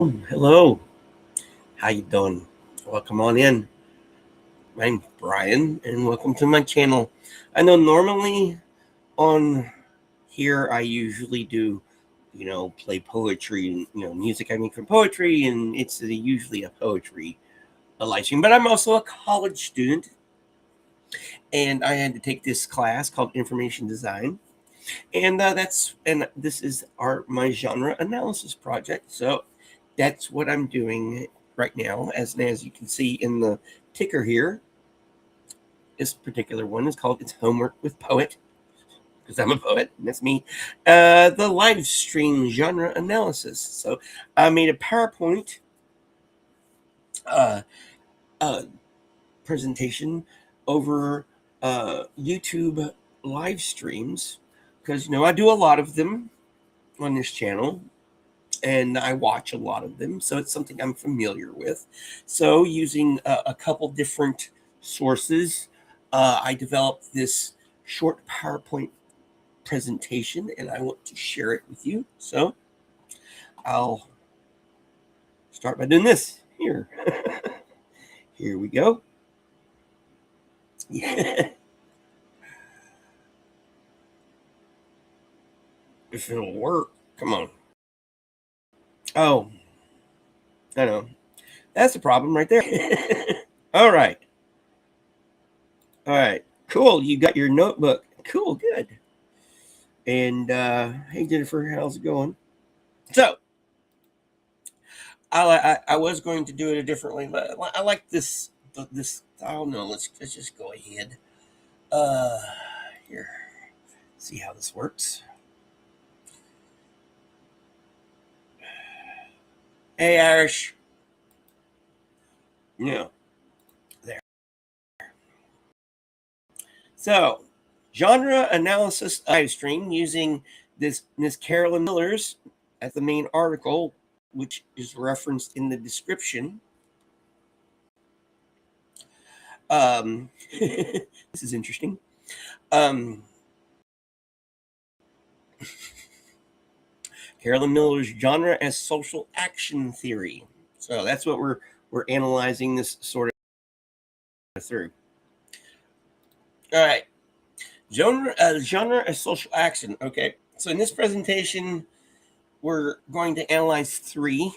Hello, how you doing? Welcome on in. My name's Brian, and welcome to my channel. I know normally on here I usually do, play poetry and music I make from poetry, and it's usually a poetry live stream. But I'm also a college student, and I had to take this class called Information Design, and this is my genre analysis project. So that's what I'm doing right now. As you can see in the ticker here, this particular one is called "It's Homework with Poet" because I'm a poet. And that's me. The live stream genre analysis. So I made a PowerPoint uh, uh, presentation over YouTube live streams because I do a lot of them on this channel, and I watch a lot of them, so it's something I'm familiar with. So using a couple different sources, I developed this short PowerPoint presentation, and I want to share it with you. So I'll start by doing this here. Here we go. Yeah. If it'll work, come on. Oh, I know. That's the problem right there. All right. All right. Cool. You got your notebook. Cool. Good. And hey, Jennifer, how's it going? So I was going to do it differently, but I like this. I don't know. Let's just go ahead. Here, see how this works. Hey, Irish. Yeah, there. So, genre analysis live stream using this Miss Carolyn Miller's as the main article, which is referenced in the description. This is interesting. Carolyn Miller's genre as social action theory. So that's what we're analyzing this sort of through. All right, genre as social action. Okay, so in this presentation, we're going to analyze three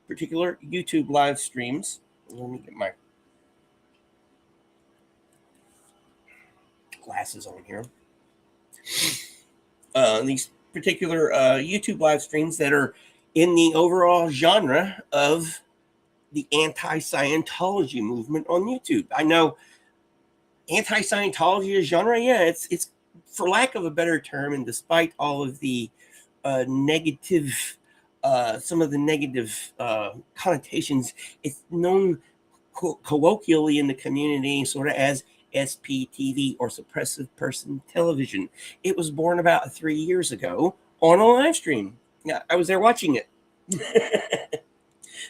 particular YouTube live streams. Let me get my glasses on here. These particular YouTube live streams that are in the overall genre of the anti-Scientology movement on YouTube. I know anti-Scientology is genre. Yeah, it's for lack of a better term, and despite all of the negative, some of the negative connotations, it's known colloquially in the community sort of as SPTV or suppressive person television. It was born about 3 years ago on a live stream. Yeah, I was there watching it.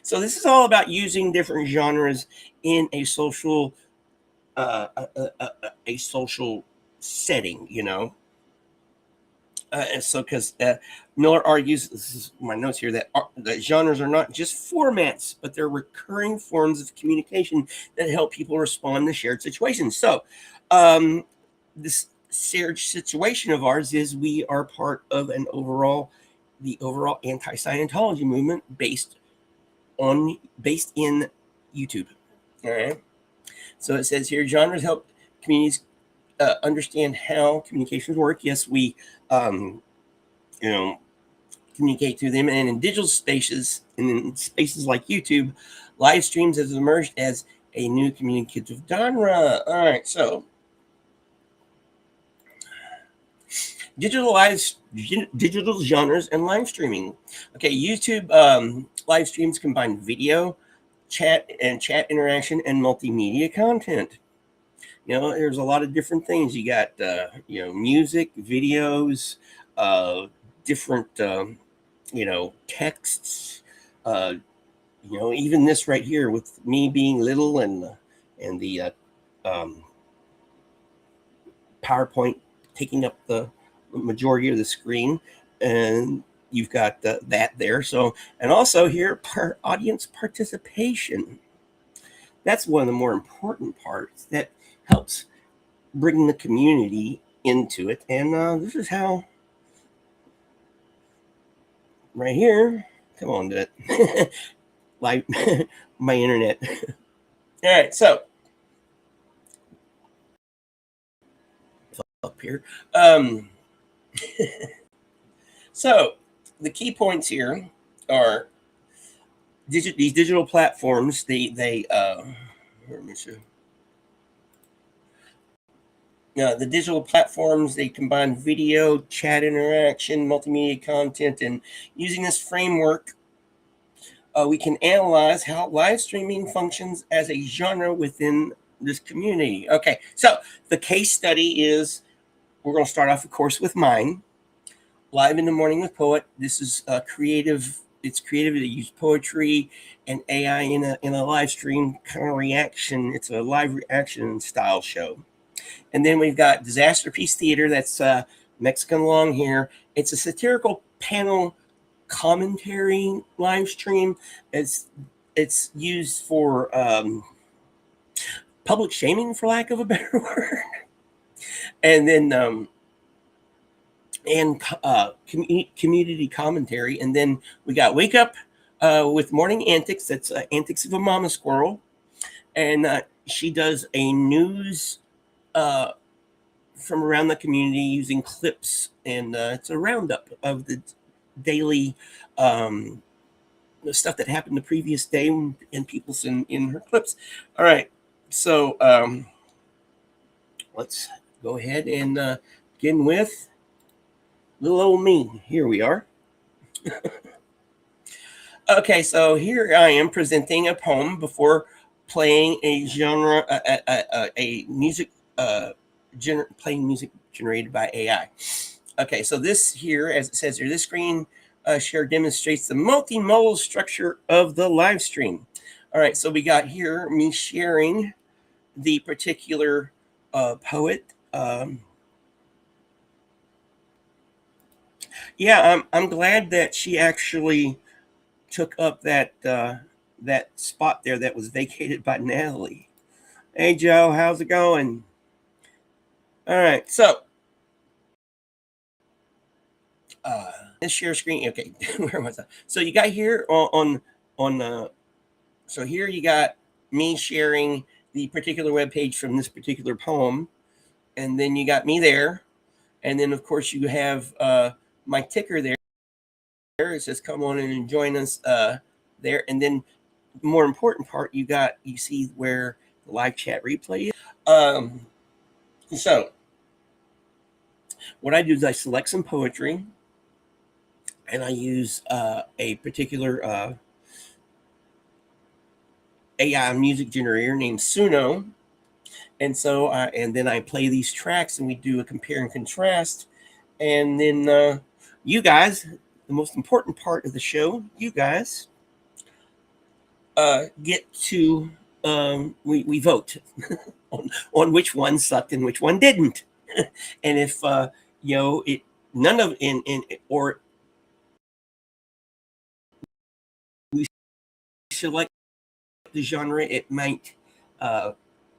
So this is all about using different genres in a social a social setting, so because Miller argues, this is my notes here, that genres are not just formats, but they're recurring forms of communication that help people respond to shared situations. So this shared situation of ours is we are part of the overall anti-Scientology movement based in YouTube. All right. So it says here, genres help communities understand how communications work. Yes, we, communicate through them. And in digital spaces, and in spaces like YouTube, live streams has emerged as a new communicative genre. All right, so digital genres and live streaming. Okay, YouTube live streams combine video, chat interaction, and multimedia content. There's a lot of different things. You got music, videos, different texts. Even this right here with me being little and the PowerPoint taking up the majority of the screen, and you've got that there. So, and also here, audience participation. That's one of the more important parts that helps bring the community into it. And this is how, right here, come on, do it. Like my internet. All right, so up here. So the key points here are these digital platforms. Let me see. The digital platforms, they combine video, chat interaction, multimedia content, and using this framework, we can analyze how live streaming functions as a genre within this community. Okay, so the case study is, we're going to start off, of course, with mine, Live in the Morning with Poet. This is creative. It's creative to use poetry and AI in a live stream kind of reaction. It's a live reaction style show. And then we've got Disasterpiece Theater. That's Mexican long hair. It's a satirical panel commentary live stream. It's used for public shaming, for lack of a better word. And then community commentary. And then we got Wake Up with Morning Antics. That's Antics of a Mama Squirrel. And she does a news from around the community using clips. And it's a roundup of the daily the stuff that happened the previous day and people's in her clips. All right. So let's go ahead and begin with little old me. Here we are. Okay, so here I am presenting a poem before playing a genre, a music, playing music generated by AI. Okay, so this here, as it says here, this screen share demonstrates the multimodal structure of the live stream. All right, so we got here me sharing the particular poet. Yeah, I'm glad that she actually took up that that spot there that was vacated by Natalie. Hey Joe, how's it going? All right, so this share screen. Okay, where was I? So you got here on so here you got me sharing the particular web page from this particular poem, and then you got me there, and then of course you have my ticker there. It says come on in and join us there, and then the more important part, you see where the live chat replay is. So what I do is I select some poetry, and I use a particular AI music generator named Suno. And so, and then I play these tracks and we do a compare and contrast. And then you guys, the most important part of the show, you guys get to, we vote on which one sucked and which one didn't. And if, none of, or we select the genre, it might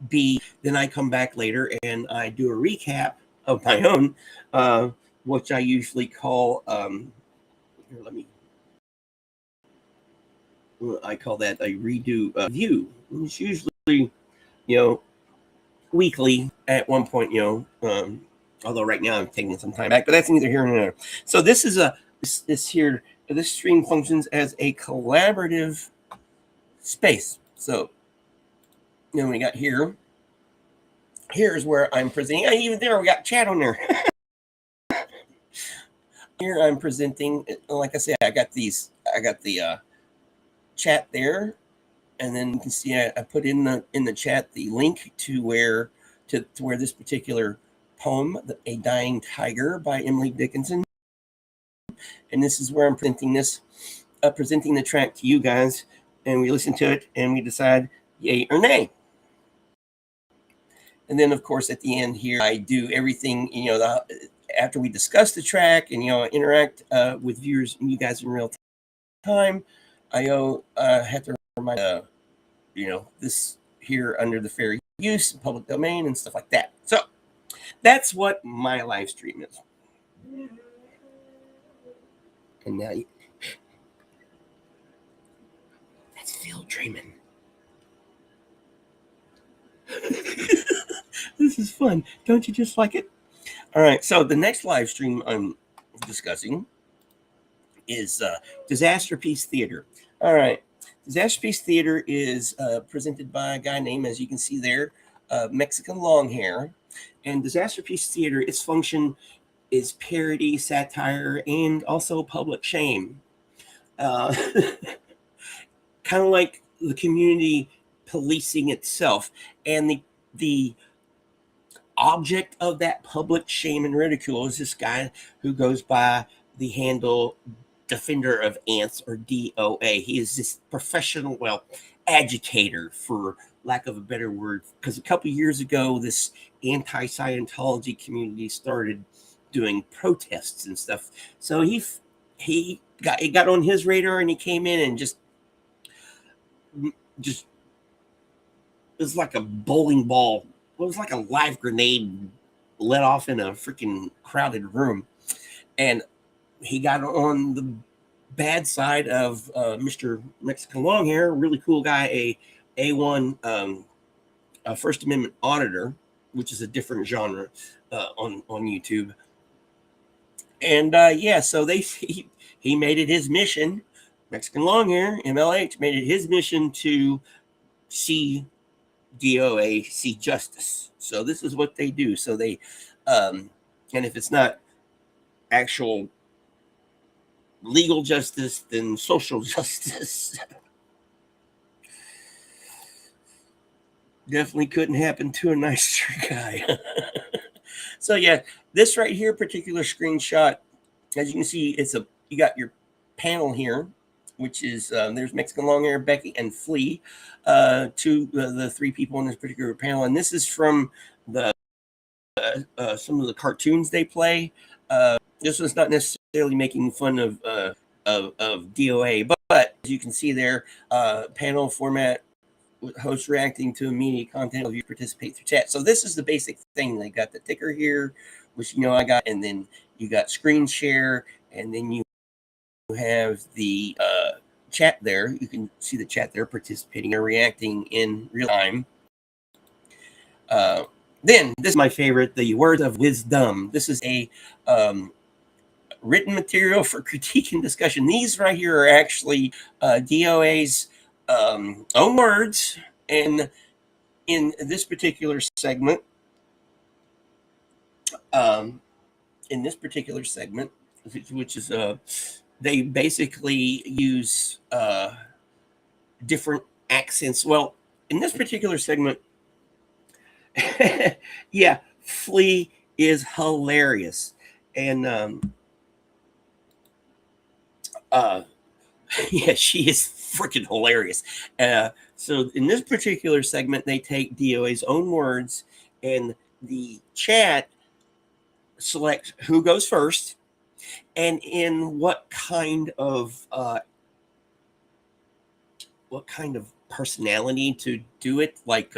be, then I come back later and I do a recap of my own, which I usually call, I call that a redo view. It's usually, weekly at one point, although right now I'm taking some time back, but that's neither here nor there. So this is this stream functions as a collaborative space. So, we got here's where I'm presenting. Even there, we got chat on there. Here I'm presenting, like I said, I got the chat there, and then you can see I put in the chat the link to where this particular poem, A Dying Tiger by Emily Dickinson. And this is where I'm presenting the track to you guys, and we listen to it and we decide yay or nay. And then, of course, at the end here, I do everything, after we discuss the track and interact with viewers and you guys in real time, I have to remind this here under the fair use, public domain, and stuff like that. So that's what my live stream is. And now that's Phil dreaming. This is fun. Don't you just like it? All right. So the next live stream I'm discussing is Disasterpiece Theater. All right. Disasterpiece Theater is presented by a guy named, as you can see there, Mexican Longhair. And Disasterpiece Theater, its function is parody, satire, and also public shame. Kind of like the community policing itself. And the object of that public shame and ridicule is this guy who goes by the handle Defender of Ants, or DOA. He is this professional, agitator, for lack of a better word, because a couple years ago, this anti-Scientology community started doing protests and stuff. So he got on his radar, and he came in and just it was like a bowling ball. It was like a live grenade let off in a freaking crowded room. And he got on the bad side of Mr. Mexican Longhair, really cool guy, a A1 First Amendment auditor, which is a different genre on YouTube. And so he made it his mission. Mexican Longhair, MLH, made it his mission to see DOA see justice. So this is what they do. So they, and if it's not actual legal justice, then social justice. Definitely couldn't happen to a nicer guy. So yeah, this right here, particular screenshot, as you can see, you got your panel here, which is there's Mexican Longhair, Becky, and Flea, the three people in this particular panel, and this is from the some of the cartoons they play. This was not necessarily making fun of DOA, but as you can see there, panel format, with hosts reacting to immediate content of you participate through chat. So this is the basic thing. They got the ticker here, which I got, and then you got screen share, and then you have the chat there. You can see the chat there, participating or reacting in real time. Then this is my favorite, the Words of Wisdom. This is a written material for critique and discussion. These right here are actually DOA's own words, and in this particular segment, which is they basically use different accents. Well, in this particular segment, yeah, Flea is hilarious, and yeah, she is freaking hilarious. So in this particular segment, they take DOA's own words, and the chat selects who goes first and in what kind of personality to do it. Like,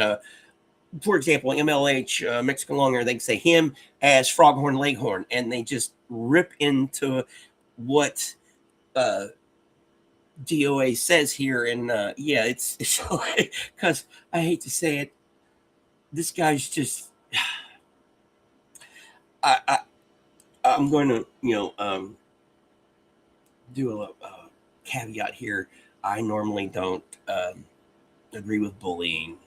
for example, MLH, Mexican Longhair, they can say him as Froghorn Leghorn, and they just rip into what DOA says here. And yeah, it's because I hate to say it, this guy's just I'm going to do a caveat here. I normally don't agree with bullying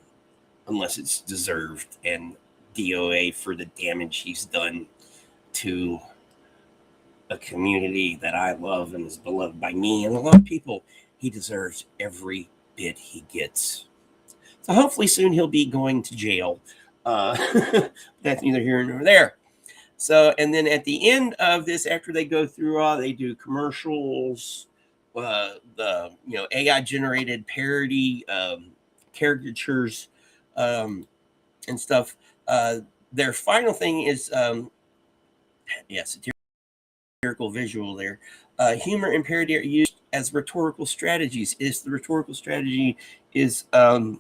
unless it's deserved, and DOA, for the damage he's done to a community that I love and is beloved by me and a lot of people, he deserves every bit he gets. So hopefully soon he'll be going to jail. That's neither here nor there. So, and then at the end of this, after they go through all, they do commercials, the AI generated parody caricatures and stuff. Their final thing is satirical visual there. Humor and parody are used as rhetorical strategies. The rhetorical strategy is to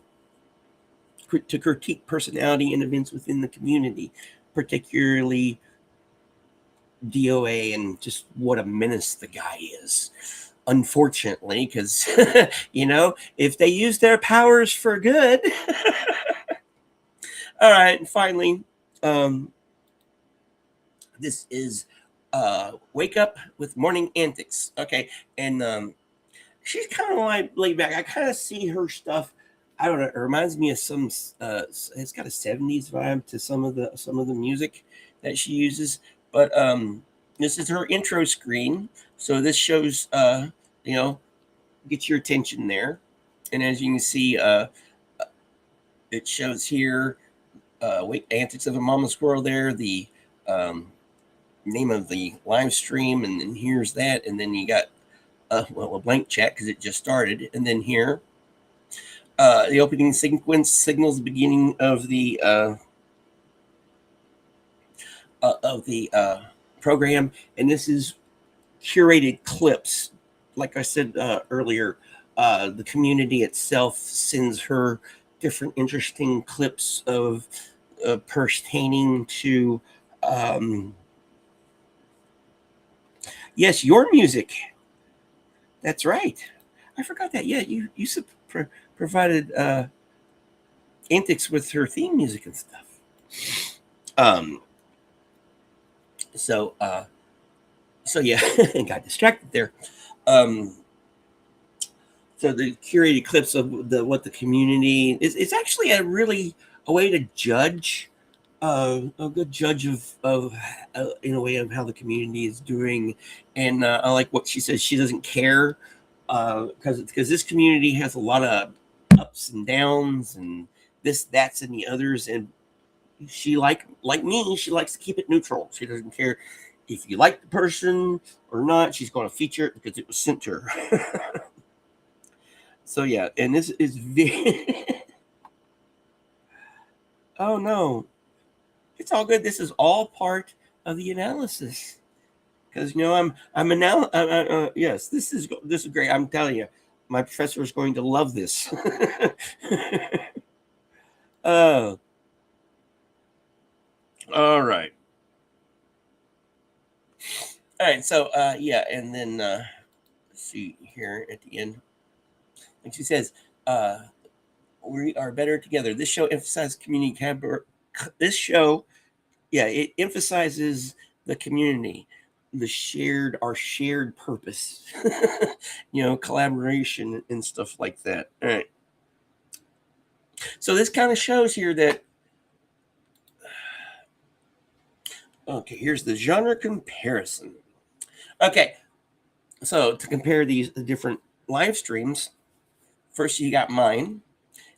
critique personality and events within the community, particularly DOA and just what a menace the guy is. Unfortunately, because, if they use their powers for good. All right, and finally, this is Wake Up with Morning Antics. Okay, and she's kind of like laid back. I kind of see her stuff. I don't know. It reminds me of some. It's got a '70s vibe to some of the music that she uses. But this is her intro screen. So this shows, get your attention there. And as you can see, it shows here, Antics of a Mama Squirrel there, the name of the live stream, and then here's that. And then you got, a blank chat because it just started. And then here, the opening sequence signals the beginning of the program, and this is curated clips. Like I said earlier, the community itself sends her different interesting clips of pertaining to yes, your music. That's right. I forgot that. Yeah, you provided Antics with her theme music and stuff. So yeah, got distracted there. So the curated clips of what the community is. It's actually a way to judge, a good judge of in a way of how the community is doing. And I like what she says. She doesn't care because this community has a lot of ups and downs and this, that's, and the others. And she like me, she likes to keep it neutral. She doesn't care if you like the person or not. She's going to feature it because it was sent to her. So yeah, and this is very. Oh no, it's all good. This is all part of the analysis because I'm now. Yes, this is great. I'm telling you, my professor is going to love this. Oh, all right. All right, so yeah, and then let's see here at the end. And she says, we are better together. This show emphasizes community. This show, yeah, it emphasizes the community, our shared purpose, collaboration and stuff like that. All right. So this kind of shows here that, okay, here's the genre comparison. Okay, so to compare the different live streams, first you got mine,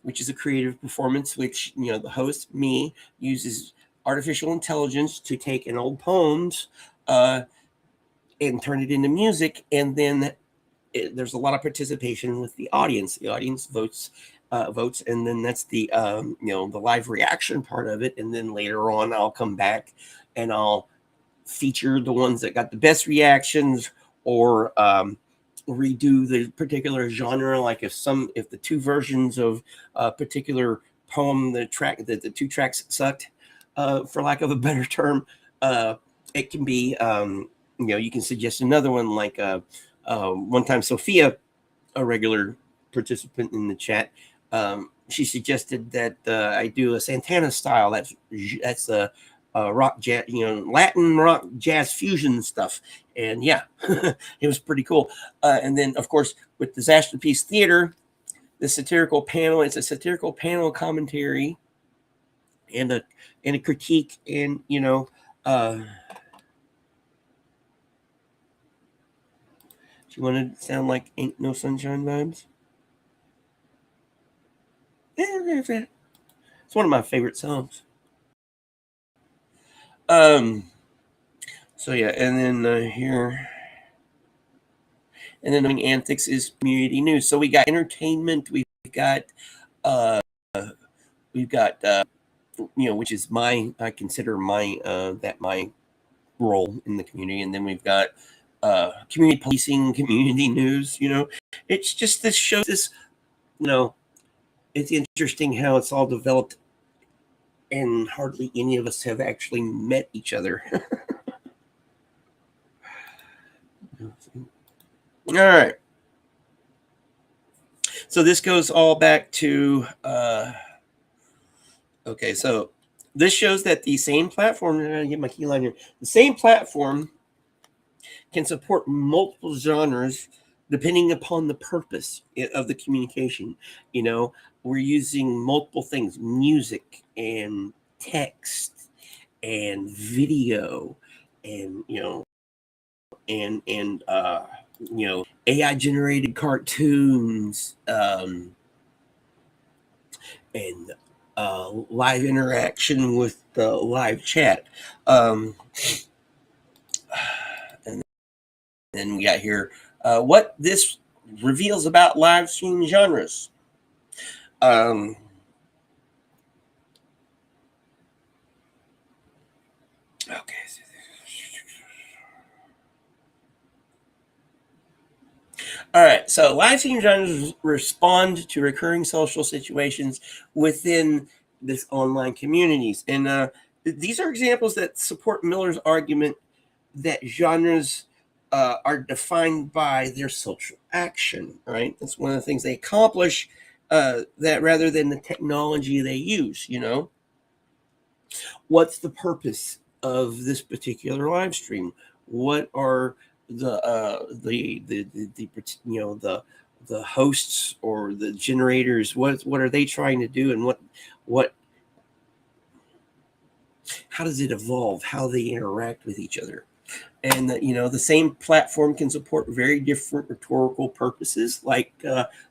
which is a creative performance, which, the host, me, uses artificial intelligence to take an old poems and turn it into music. And then there's a lot of participation with the audience. The audience votes, and then that's the, the live reaction part of it. And then later on, I'll come back and I'll feature the ones that got the best reactions, or redo the particular genre. Like if the two versions of a particular poem, the two tracks sucked, for lack of a better term, it can be, you can suggest another one. Like one time Sophia, a regular participant in the chat, she suggested that I do a Santana style. That's a rock jazz, Latin rock jazz fusion stuff. And yeah, it was pretty cool. And then of course with Disasterpiece Theater, the satirical panel, it's a satirical panel commentary and a critique, and do you want to sound like Ain't No Sunshine vibes? It's one of my favorite songs. So yeah, and then here, and then Antics is community news. So we got entertainment, we've got which is I consider my role in the community. And then we've got community policing, community news. It's just, this shows this, it's interesting how it's all developed, and hardly any of us have actually met each other. All right. So this goes all back to, okay, so this shows that the same platform, I'm going to get my key line here, the same platform can support multiple genres depending upon the purpose of the communication. We're using multiple things: music and text and video and, and AI generated cartoons, and live interaction with the live chat. And then we got here what this reveals about live stream genres. Okay. All right, so live stream genres respond to recurring social situations within this online communities. And these are examples that support Miller's argument that genres are defined by their social action, right? That's one of the things they accomplish, that rather than the technology they use. What's the purpose of this particular live stream? What are the hosts or the generators? What are they trying to do, and what how does it evolve? How they interact with each other? And the same platform can support very different rhetorical purposes. Like,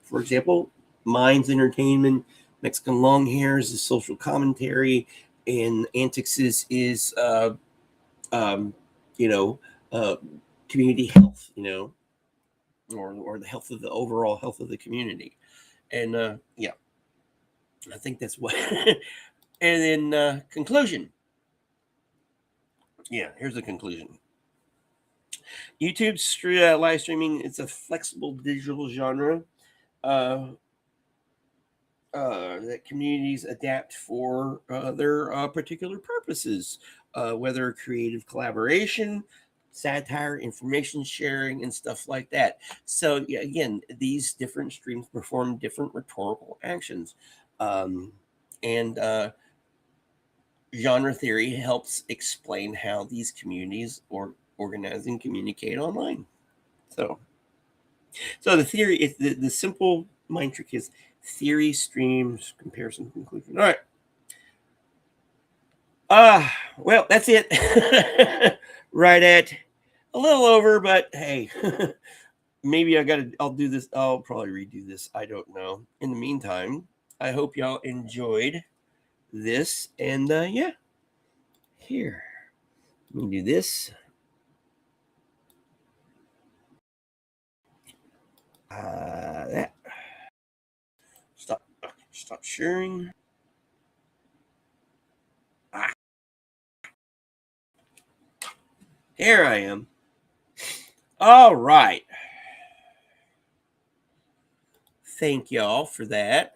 for example, Mine's entertainment, Mexican long hairs is social commentary, and Antics is community health, or the health of the overall health of the community. And I think that's what. And then conclusion. Yeah, here's the conclusion. YouTube's live streaming, it's a flexible digital genre that communities adapt for their particular purposes, whether creative collaboration, satire, information sharing, and stuff like that. So again, these different streams perform different rhetorical actions. And genre theory helps explain how these communities organize and communicate online. So the theory is the simple mind trick is theory, streams, comparison, conclusion. All right. Well, that's it. Right at a little over, but hey, maybe I'll do this. I'll probably redo this. I don't know. In the meantime, I hope y'all enjoyed this. And here, let me do this. That. Stop sharing. Here I am. All right. Thank y'all for that.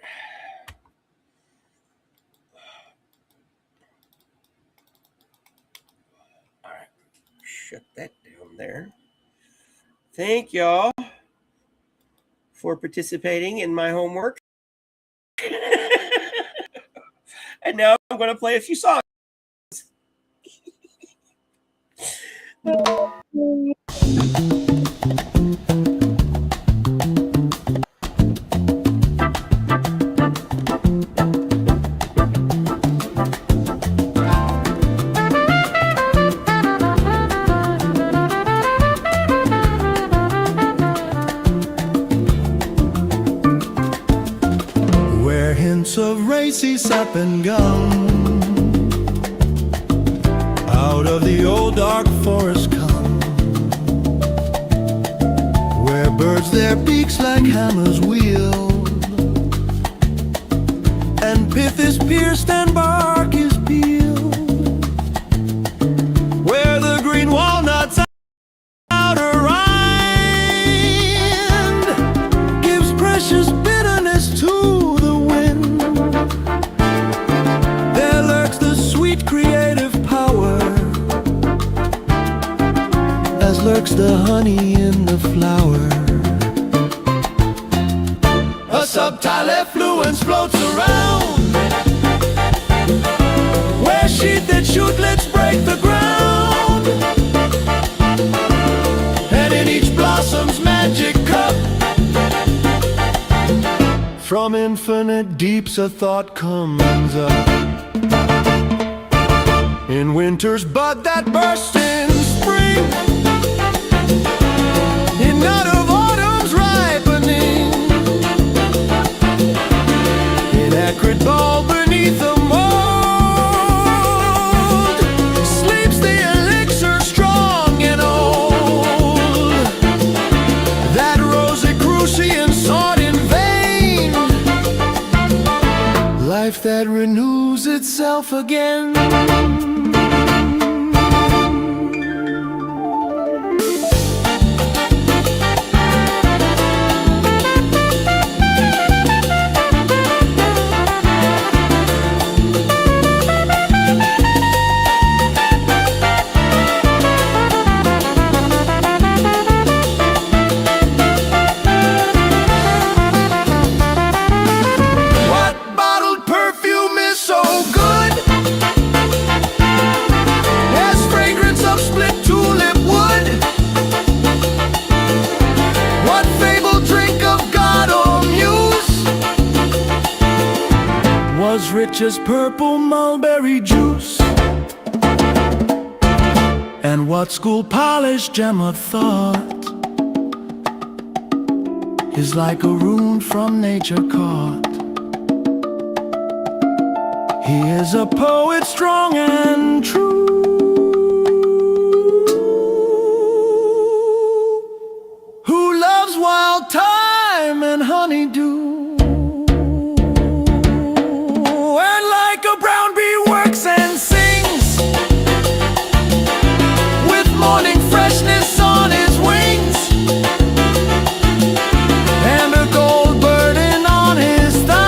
All right. Shut that down there. Thank y'all for participating in my homework. And now I'm going to play a few songs. Where hints of racy sap and gum out of the old dark forest come, where birds their beaks like hammers wield, and pith is pierced and bark is peeled, where the green honey in the flower. A subtile effluence floats around, where sheath and shootlets break the ground. And in each blossom's magic cup, from infinite deeps a thought comes up. In winter's bud that bursts in spring, in nut of autumn's ripening, in acrid ball beneath the mold, sleeps the elixir strong and old, that Rosicrucian sought in vain, life that renews itself again. Rich as purple mulberry juice, and what school-polished gem of thought is like a rune from nature caught. He is a poet strong and true, who loves wild thyme and honeydew. Morning freshness on his wings, and a gold burden on his thighs,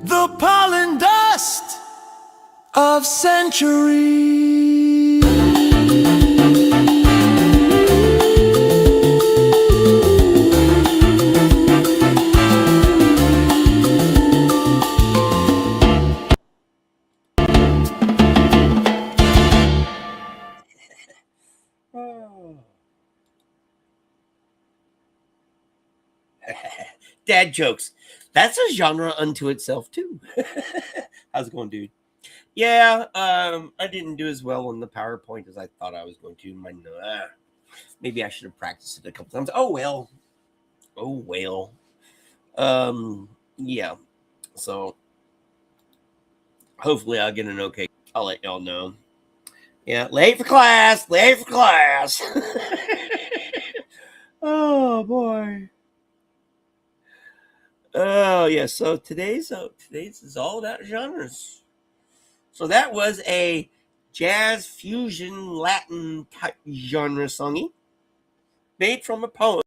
the pollen dust of centuries. Dad jokes. That's a genre unto itself too. How's it going, dude? Yeah, I didn't do as well on the PowerPoint as I thought I was going to. Maybe I should have practiced it a couple times. Oh well. Yeah. So hopefully I'll get an okay. I'll let y'all know. Yeah, late for class. Oh boy. Oh yeah, so today's is all about genres. So that was a jazz fusion Latin type genre songy made from a poem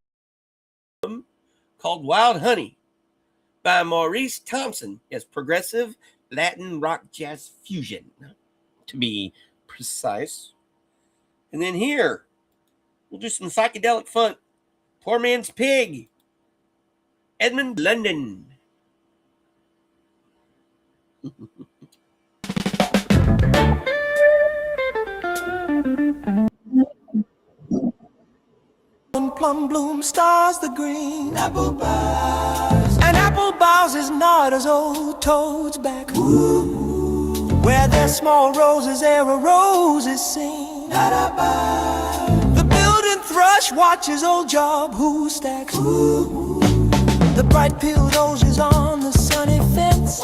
called Wild Honey by Maurice Thompson. Yes, progressive Latin rock jazz fusion, to be precise. And then here, we'll do some psychedelic funk. Poor Man's Pig. Edmund London. Plum bloom stars the green apple boughs, and apple boughs is not as old toads back. Ooh. Where there's small roses, there a rose is seen. The building thrush watches old job who stacks. Ooh. The bright peeled roses on the sunny fence.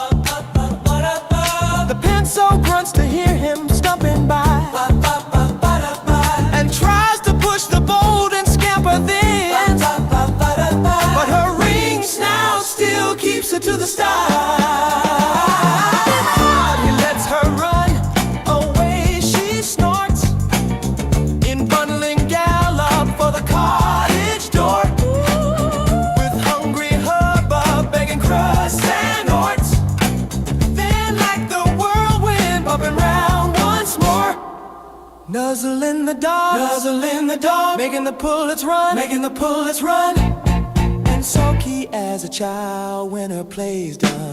The pencil grunts to hear him stumping by, and tries to push the bold and scamper then, but her ring snout still keeps her to the start. He lets her run away, she snorts in bundling gallop for the cottage door, with hungry hubbub begging crust and orts. Then like the whirlwind bumping round, Nuzzling the dog, making the pullets run, making the pullets run. And sulky as a child when her play's done.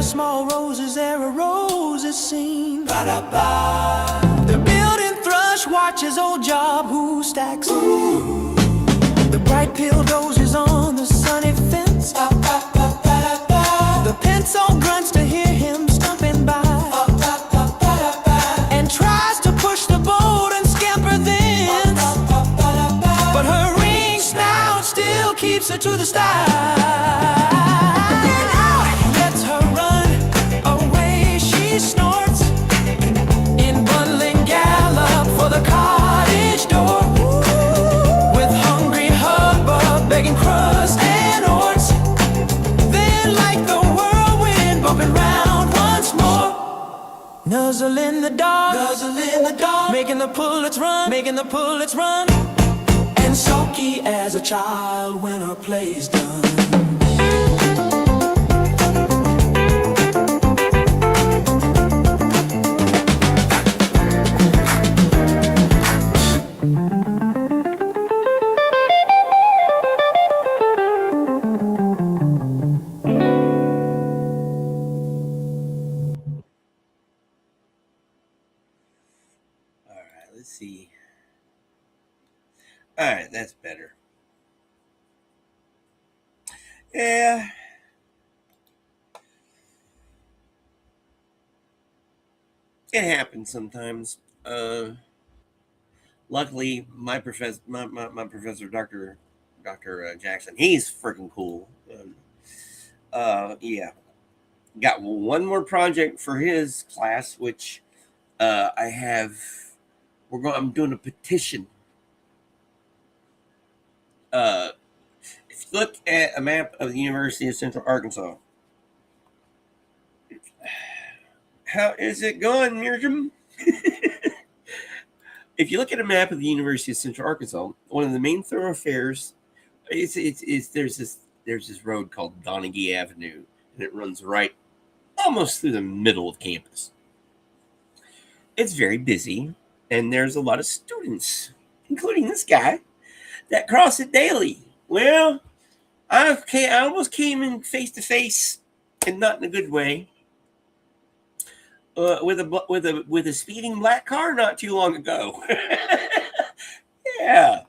Small roses, there a rose is seen. Ba-da-ba. The building thrush watches old Job who stacks. Ooh. The bright pill dozes on the sunny fence. Ba-ba-ba-ba-da-ba. The pencil grunts to hear him stumping by. Ba-ba-ba-ba-da-ba. And tries to push the boat and scamper thence. Ba-ba-ba-ba-da-ba. But her ring snout still keeps her to the stile. Snorts in bundling gallop for the cottage door. Ooh. With hungry hubbub begging crust and orts. Then like the whirlwind bumping round once more. Nuzzling the dog, making the pullets run, making the pullets run. And sulky as a child when her play's done. Let's see. All right, that's better. Yeah. It happens sometimes. Luckily, my professor, Dr. Jackson, he's freaking cool. Yeah. Got one more project for his class, which I'm doing a petition. If you look at a map of the University of Central Arkansas, how is it going, Miriam? If you look at a map of the University of Central Arkansas, one of the main thoroughfares there's this road called Donaghy Avenue, and it runs right almost through the middle of campus. It's very busy, and there's a lot of students, including this guy, that cross it daily. Well, I almost came in face to face, and not in a good way, with a speeding black car not too long ago. Yeah,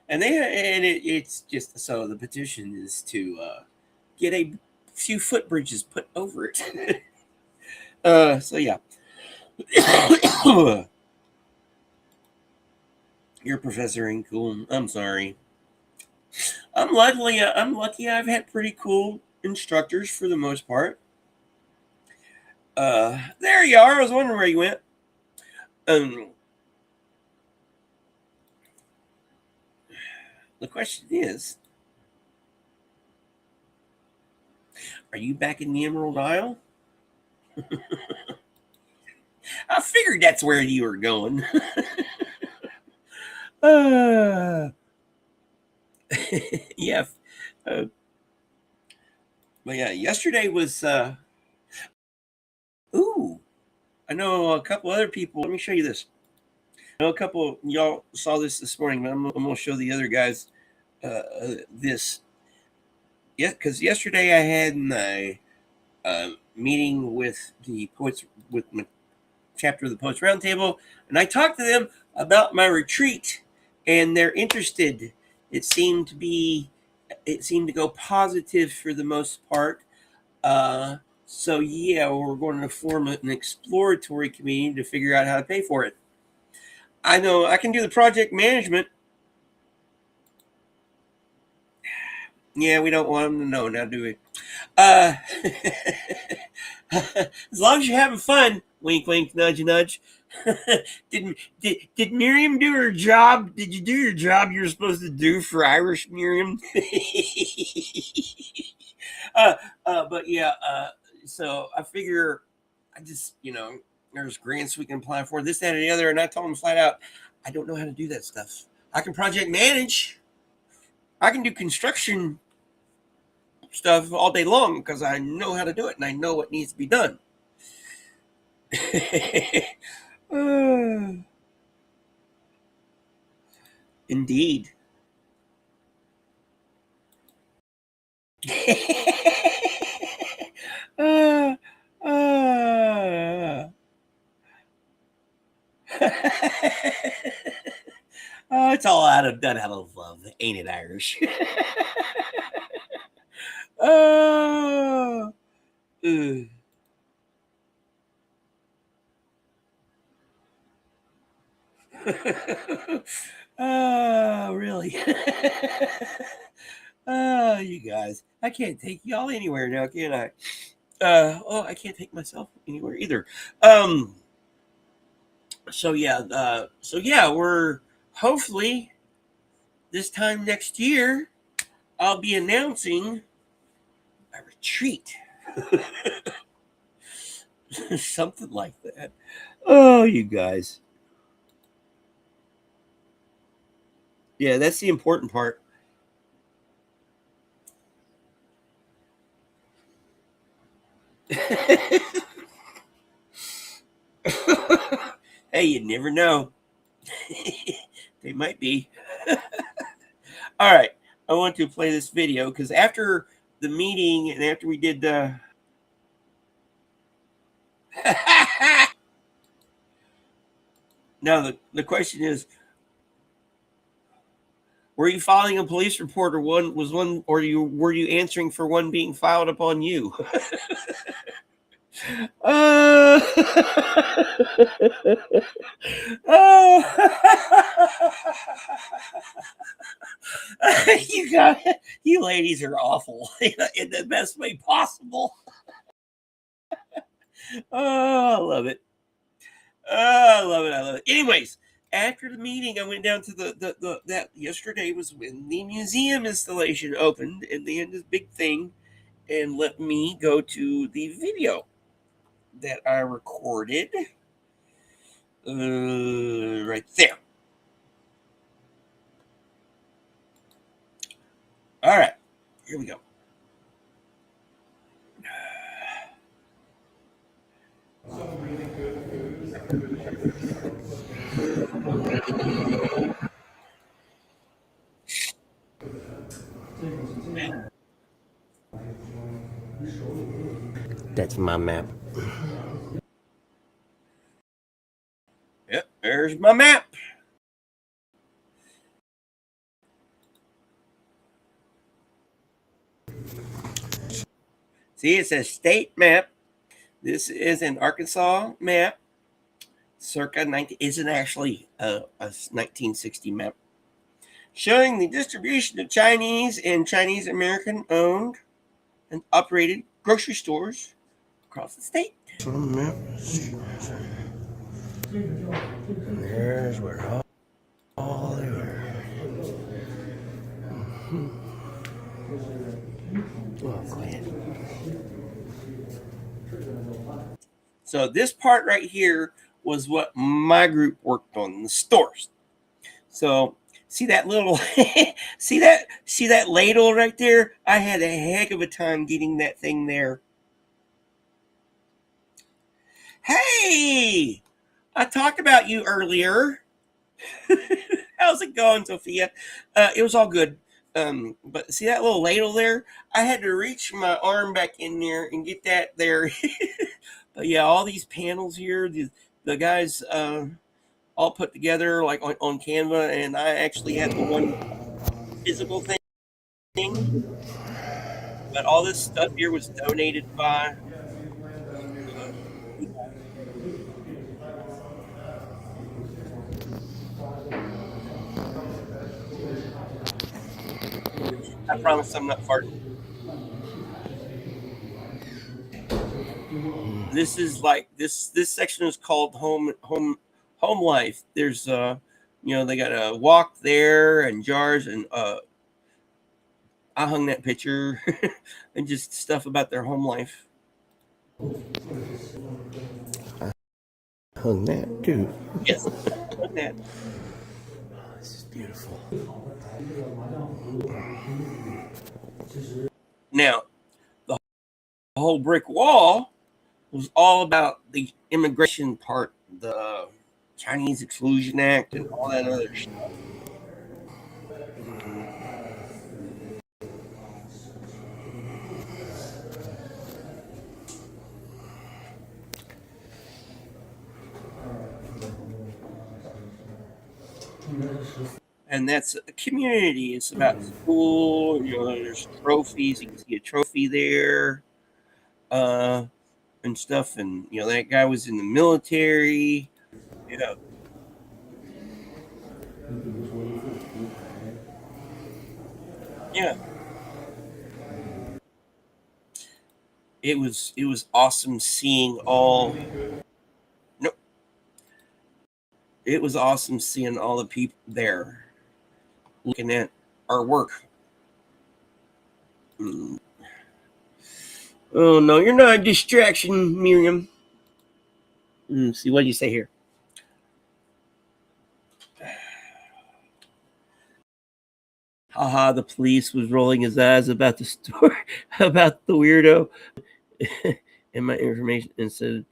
and it's just so the petition is to get a few footbridges put over it. So yeah. Your professor ain't cool. I'm sorry. I'm lucky I've had pretty cool instructors for the most part. There you are. I was wondering where you went. The question is, are you back in the Emerald Isle? I figured that's where you were going. Yeah. But yeah, yesterday was I know a couple other people. Let me show you this. I know a couple y'all saw this morning, but I'm gonna show the other guys this. Yeah, because yesterday I had a meeting with the poets, with my chapter of the Poets Roundtable, and I talked to them about my retreat, and they're interested. It seemed to go positive for the most part. So yeah, we're going to form an exploratory committee to figure out how to pay for it. I know I can do the project management. Yeah, we don't want them to know now, do we? Uh, as long as you're having fun, wink, wink, nudge, nudge. Did Miriam do her job? Did you do your job you were supposed to do for Irish Miriam? uh, but yeah, so I figure I just, there's grants we can apply for, this, that, and the other. And I told them flat out, I don't know how to do that stuff. I can project manage. I can do construction stuff all day long because I know how to do it and I know what needs to be done. Indeed. uh, uh. Oh, it's all done out of love, ain't it, Irish? Oh. Oh, really? Oh, you guys. I can't take y'all anywhere now, can I? I can't take myself anywhere either. So yeah, we're hopefully this time next year I'll be announcing a retreat. Something like that. Oh, you guys. Yeah, that's the important part. Hey, you never know. They might be. All right. I want to play this video because after the meeting and after we did the now the question is, were you filing a police report, or were you answering for one being filed upon you? You ladies are awful in the best way possible. Oh, I love it. Oh, I love it. I love it. Anyways, after the meeting, I went down to that yesterday was when the museum installation opened, and they had this big thing, and let me go to the video that I recorded right there. All right, here we go. That's my map. Yep, there's my map. See, it says state map. This is an Arkansas map. Circa 19 isn't actually a 1960 map, showing the distribution of Chinese and Chinese American owned and operated grocery stores across the state. And there's where all they were. Oh, go ahead. So this part right here was what my group worked on, the stores. So see that little see that ladle right there? I had a heck of a time getting that thing there. Hey, I talked about you earlier. How's it going, Sophia? It was all good. But see that little ladle there? I had to reach my arm back in there and get that there. But yeah, all these panels here, the guys all put together like on Canva, and I actually had the one physical thing. But all this stuff here was donated by. I promise I'm not farting. This is like this section is called home life. There's they got a wok there and jars, and I hung that picture and just stuff about their home life. I hung that too. Yes, hung that. Oh, this is beautiful. Now, the whole brick wall was all about the immigration part, the Chinese Exclusion Act, and all that other stuff. And that's a community. It's about school. There's trophies. You can see a trophy there, and stuff. And that guy was in the military. Yeah. Yeah. It was awesome seeing all. No. It was awesome seeing all the people there, looking at our work. Oh no, you're not a distraction, Miriam. See, what do you say here? Haha, the police was rolling his eyes about the story about the weirdo and my information, and said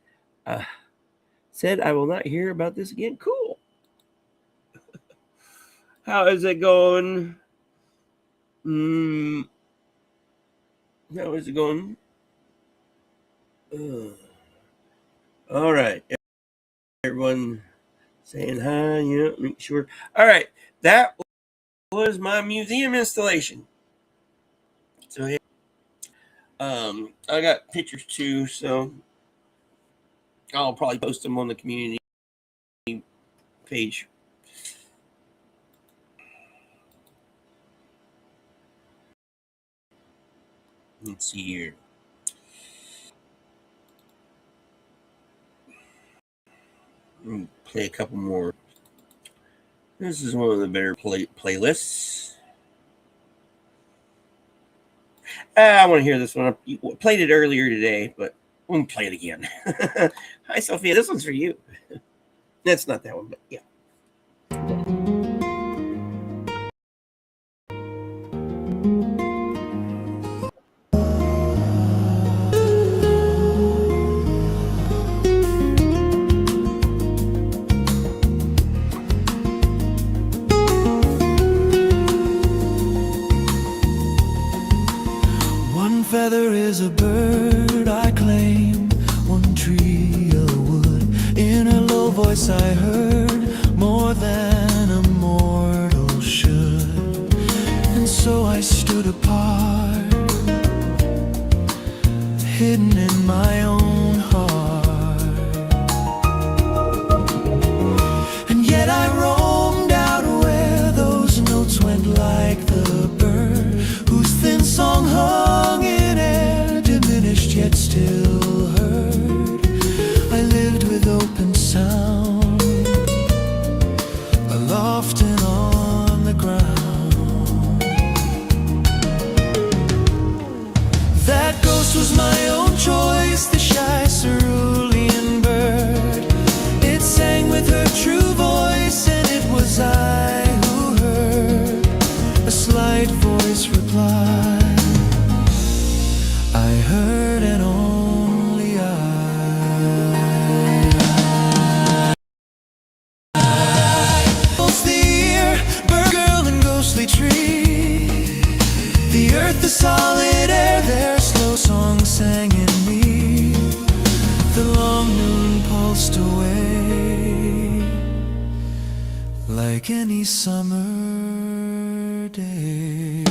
I will not hear about this again. Cool. How is it going? How is it going? All right. Everyone saying hi. Yeah, make sure. All right. That was my museum installation. So yeah. I got pictures too, so I'll probably post them on the community page. Let's see here. Play a couple more. This is one of the better playlists. I want to hear this one. I played it earlier today, but we'll play it again. Hi, Sophia. This one's for you. That's not that one, but yeah. Feather is a bird I claim, one tree a wood. In a low voice I heard more than a mortal should. And so I stood apart, hidden in my own heart. And yet I roamed out where those notes went like the bird whose thin song hung yet still heard. I lived with open sound, aloft and on the ground. That ghost was my own choice, the shy cerulean bird. It sang with her true voice, and it was I who heard a slight voice reply. I heard and only both the ear, bird girl and ghostly tree, the earth, the solid air, their slow song sang in me. The long noon pulsed away like any summer day.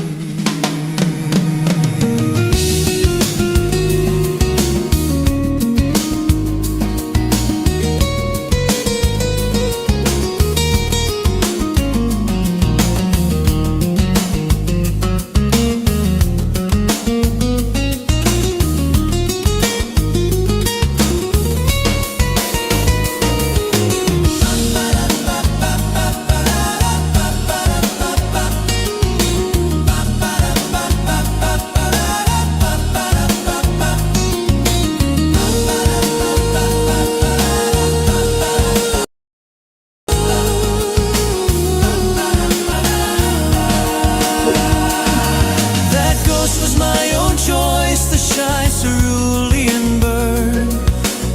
course was my own choice, the shy cerulean bird.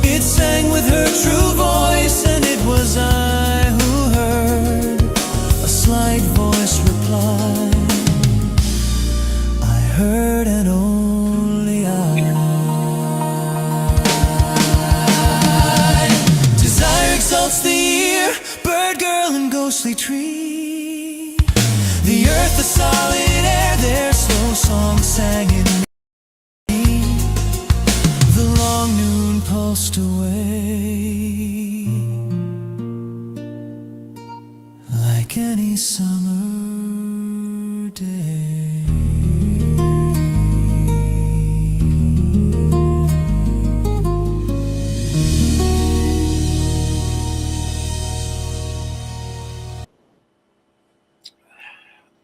It sang with her true voice, and it was I who heard a slight voice reply. I heard and only I. Desire exalts the ear, bird girl and ghostly tree. The earth, the solid air, their slow song sang in me. The long noon pulsed away like any summer day.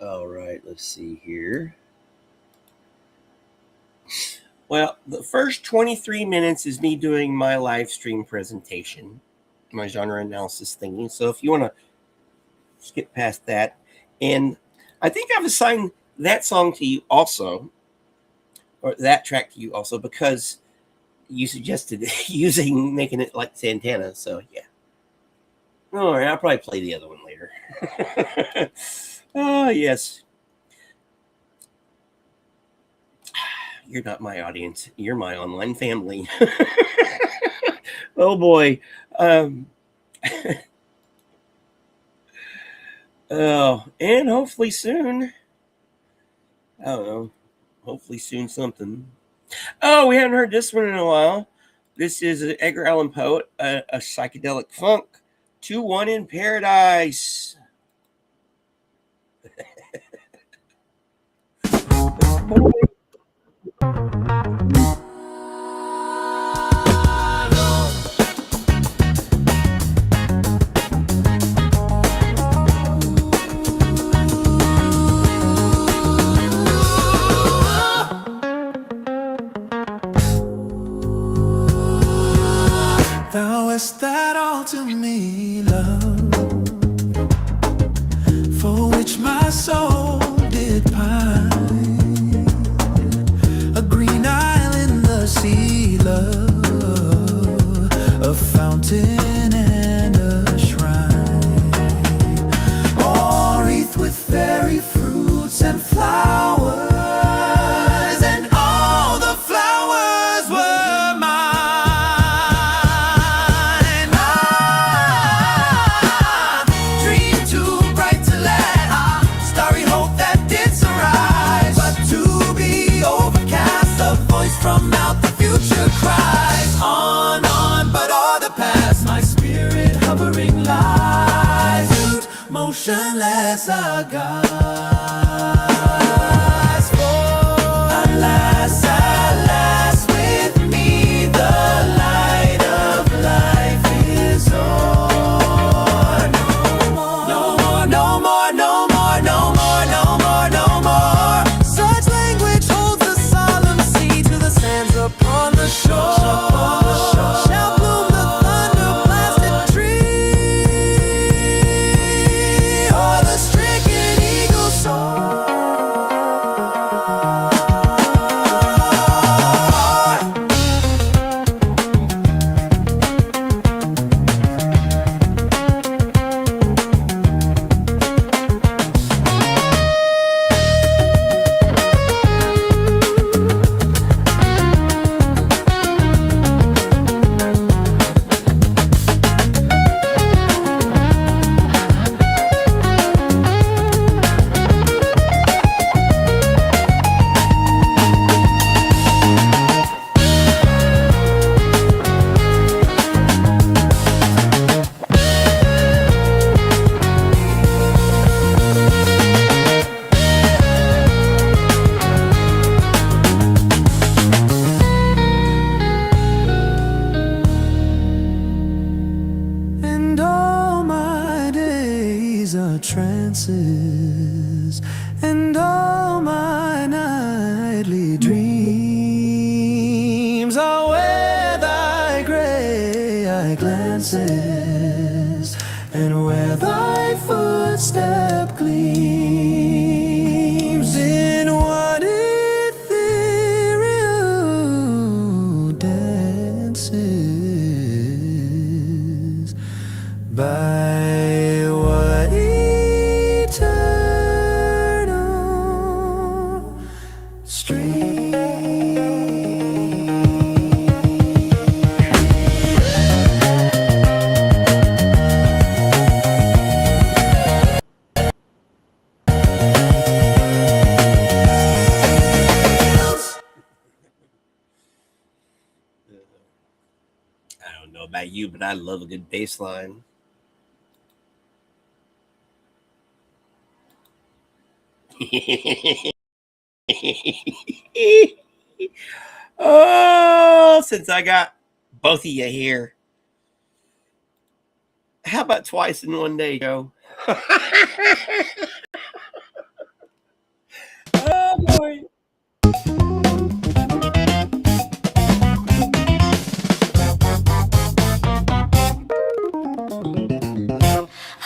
All right, let's see here. Well, the first 23 minutes is me doing my live stream presentation, my genre analysis thingy. So if you want to skip past that, and I think I've assigned that song to you also, or that track to you also, because you suggested making it like Santana. So yeah. All right, I'll probably play the other one later. Oh, yes. You're not my audience. You're my online family. Oh, boy. Oh, and hopefully soon. I don't know. Hopefully soon something. Oh, we haven't heard this one in a while. This is Edgar Allan Poe, a psychedelic funk. 2-1 in Paradise. Thou hast that all to me, love, for which my soul did pine. A green isle in the sea, love, a fountain and a shrine, all wreathed with fairy fruits and flowers. From out the future cries on, but all the past, my spirit hovering lies, mute, motionless, aghast. For alas, with me the light of life is o'er. No more, no more, no more, no more, no more. Such language holds a solemn sea to the sands upon the shore. Shall bloom the thunder-blasted tree, or the stricken stream. I don't know about you, but I love a good bass line. Oh, since I got both of you here, how about twice in one day, Joe? Oh, boy.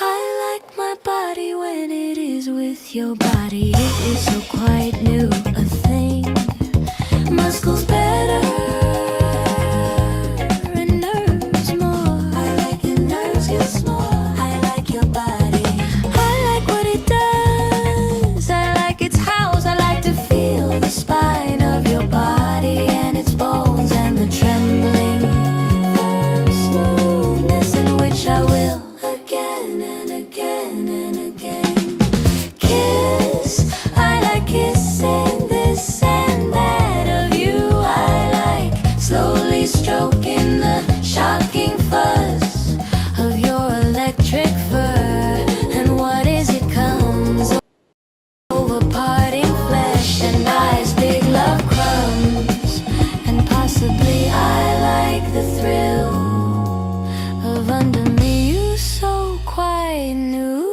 I like my body when it is with your body. It is so quite new a thing. Muscles better and nerves more. I like your nerves, your small. I like your body. I like what it does. I like its house. I like to feel the spine of your body and its bones and the trembling firm smoothness in which I will again and again and again kiss. I like kissing this and that of you. I like slowly stroking the shocking fuzz of your electric fur. And what is it comes over parting flesh and eyes, big love crumbs. And possibly I like the thrill of under me you so quite new.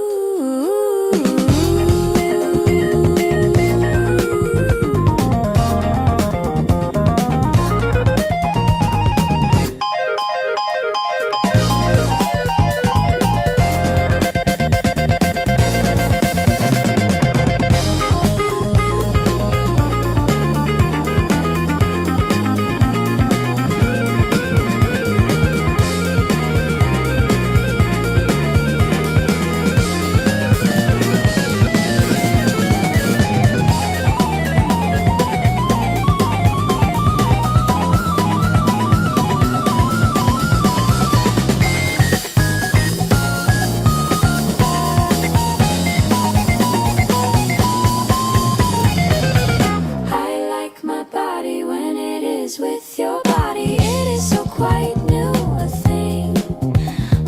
I like my body when it is with your body. It is so quite new a thing.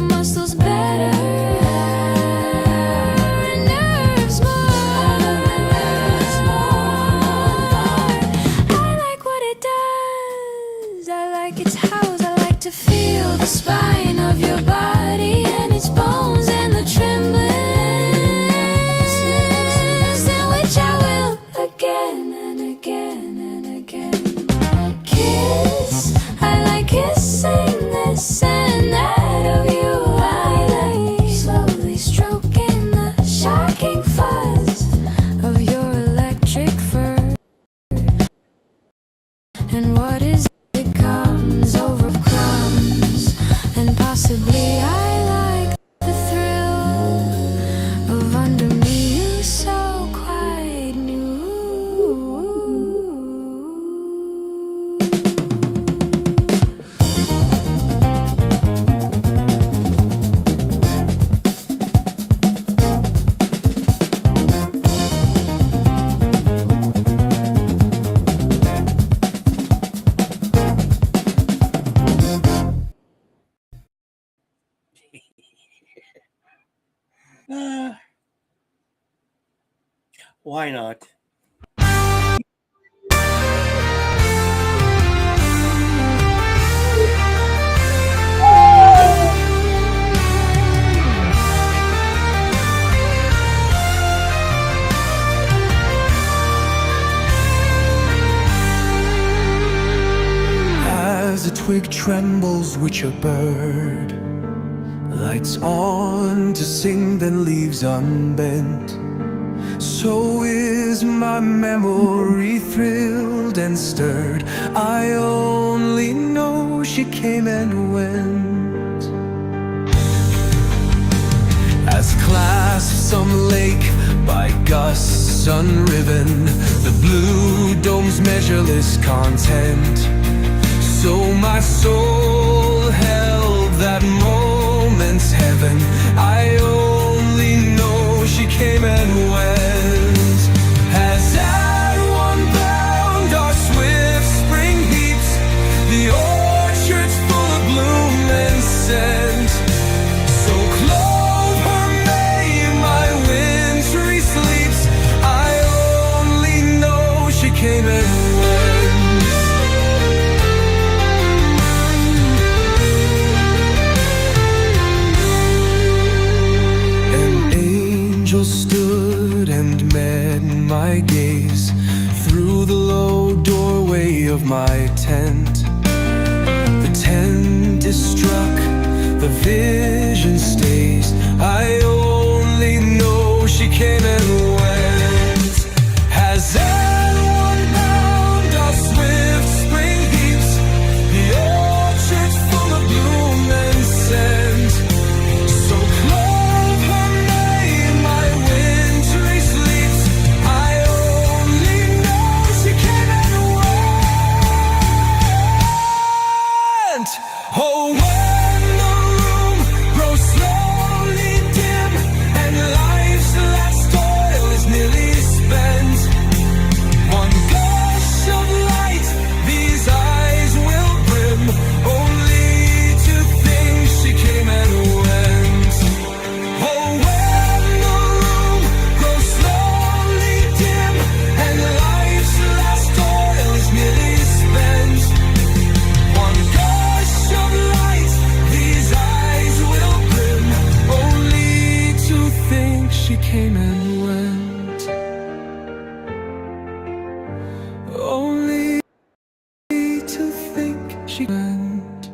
Muscles better and nerves more. I like what it does. I like its house. I like to feel the spine of your body and its bones and the trembling in which I will again and again and again kiss. I like kissing this and that of you. I like slowly stroking the shocking fuzz of your electric fur. And what is it comes over crumbs. And possibly I like the thrill of under me you so quite new. Why not? As a twig trembles which a bird lights on to sing, then leaves unbent, so is my memory thrilled and stirred. I only know she came and went, as clasped some lake by gusts unriven, the blue door measureless content. So my soul held that moment's heaven. I only know she came and went. As at one bound our swift spring heaps, the orchard's full of bloom and scent. So clothe her May, my wintry sleeps. I only know she came and went. An angel stood and met my gaze through the low doorway of my tent. The tent is struck, the vision stays. I only know she came and went. Has anyone found our swift spring heaps? The orchard's full of bloom and scent. So clothe her May, my wintry sleeps. I only know she came and went. Oh, when the room grows slowly dim and life's last toil is nearly spent, one gush of light these eyes will brim, only to think she came and went. Oh, when the room grows slowly dim and life's last toil is nearly spent, one gush of light these eyes will brim, only to think she came and went. Only to think she went.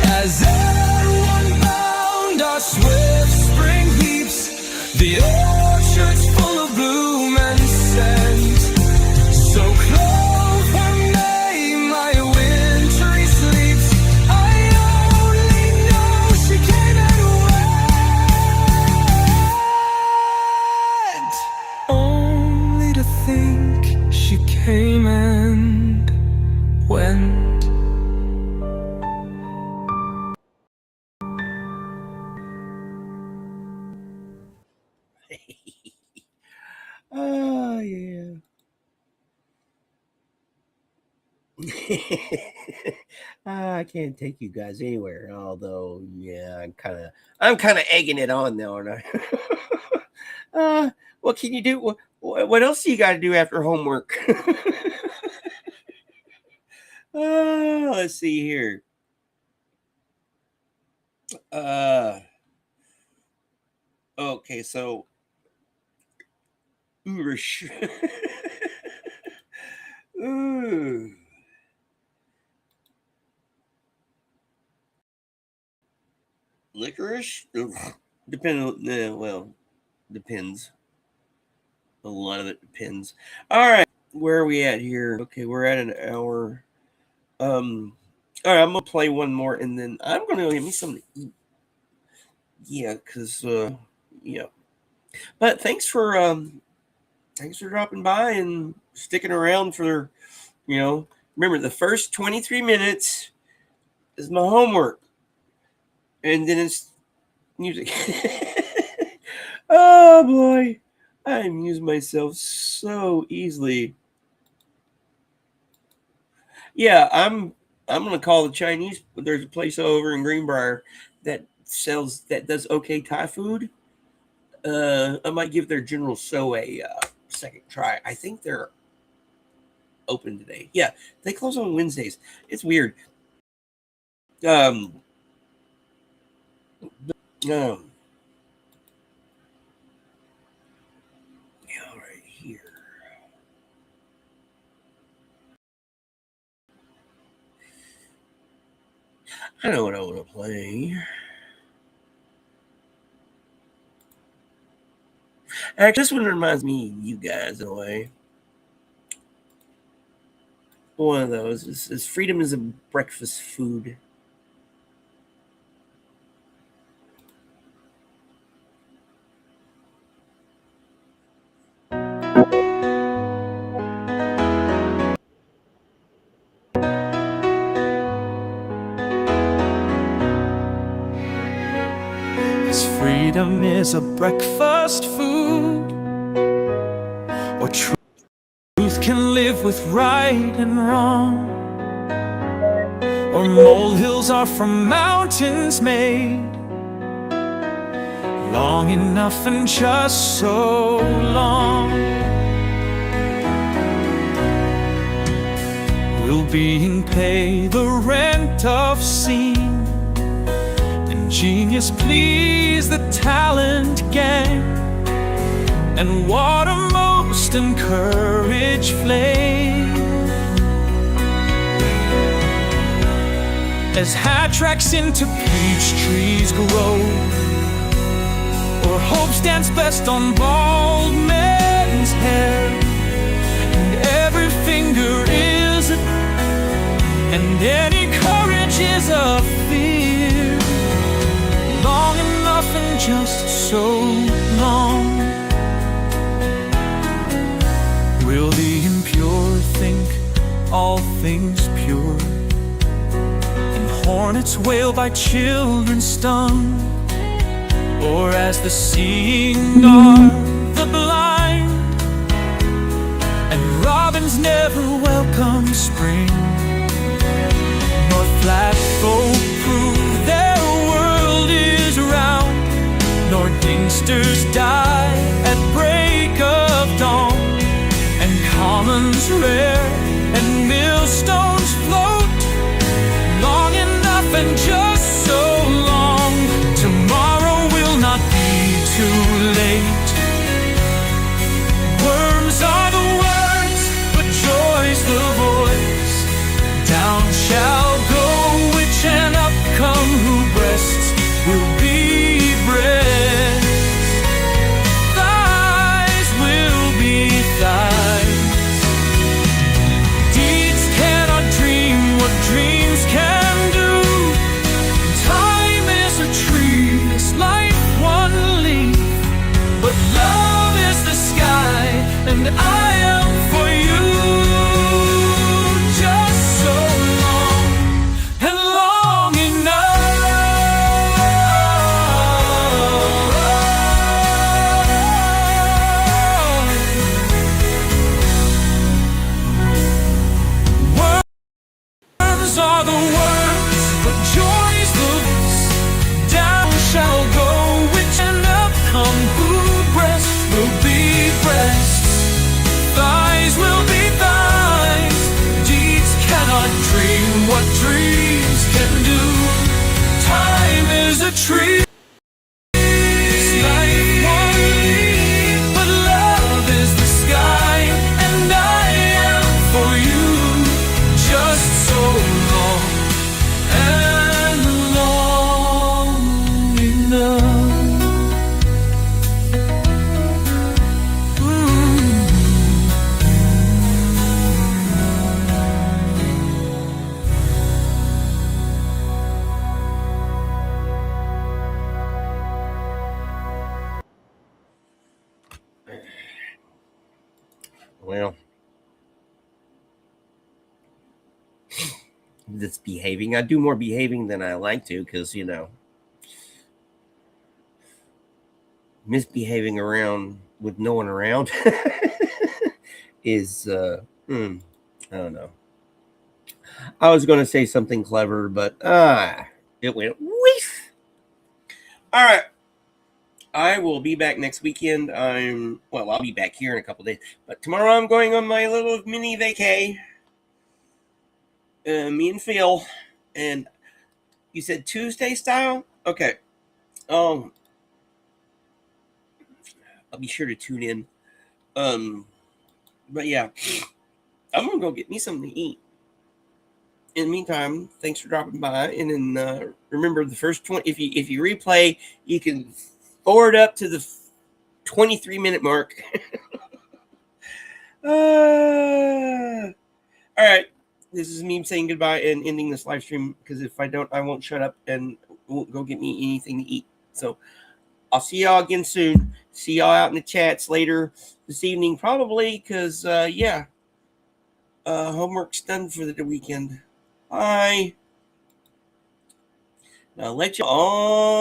As everyone bound our swift spring heaps, the orchard's full of bloom and scent. So clothe her May, my wintry sleeps. I only know she came and went. Only to think she came and went. Oh, yeah. I can't take you guys anywhere. Although, yeah, I'm kind of egging it on now, aren't I? What can you do? What else do you got to do after homework? Let's see here. Okay, so Irish. Ooh. Licorice? Well, depends. A lot of it depends. All right, where are we at here? Okay, we're at an hour. All right, I'm gonna play one more, and then I'm gonna get me something to eat. Yeah, cause yeah. But thanks for dropping by and sticking around for, remember the first 23 minutes is my homework, and then it's music. Oh boy, I amuse myself so easily. Yeah, I'm gonna call the Chinese. There's a place over in Greenbrier that does okay Thai food. I might give their General So a second try. I think they're open today. Yeah, they close on Wednesdays. It's weird. Um, yeah, right here. I know what I want to play. Actually, this one reminds me of you guys in a way. One of those is freedom is a breakfast food. Freedom is a breakfast food, or truth can live with right and wrong, or molehills are from mountains made, long enough and just so long. Will being paid the rent of seeing, genius please the talent gang, and what a most encouraged flame. As hat tracks into peach trees grow, or hope stands best on bald men's hair, and every finger is and any courage is a fear. Long enough and just so long. Will the impure think all things pure, and hornets wail by children stung, or as the seeing are the blind, and robins never welcome spring, nor flat folk prove their world is round, nor dingsters die at break of dawn, and commons rare and millstones float, long enough and just so long. Tomorrow will not be too late. Worms are the words, but joy's the voice. Down shall go which and up come who breasts will be breasts. Thighs will be thighs. Deeds cannot dream what dreams can do. Time is a tree, this life one leaf, but love is the sky, and I am for you. Just so long, and long enough. Worms are the words, but joy's the voice. Down shall go which and up come who breasts will be breasts. Thighs will be thighs. Deeds cannot dream what dreams can do. Time is a tree. Life one leaf, but love is the sky, and I am for you. Just so long and long enough. Well, this behaving. I do more behaving than I like to because, you know, misbehaving around with no one around is, I don't know. I was going to say something clever, but it went whiff. All right. I will be back next weekend. I'll be back here in a couple days, but tomorrow I'm going on my little mini vacay. Me and Phil, and you said Tuesday style? Okay. I'll be sure to tune in. But yeah, I'm gonna go get me something to eat. In the meantime, thanks for dropping by, and then remember the first 20. If you replay, you can forward up to the 23-minute mark. All right. This is me saying goodbye and ending this live stream, because if I don't, I won't shut up and won't go get me anything to eat. So I'll see y'all again soon. See y'all out in the chats later this evening, probably, because, homework's done for the weekend. Bye. Now let you all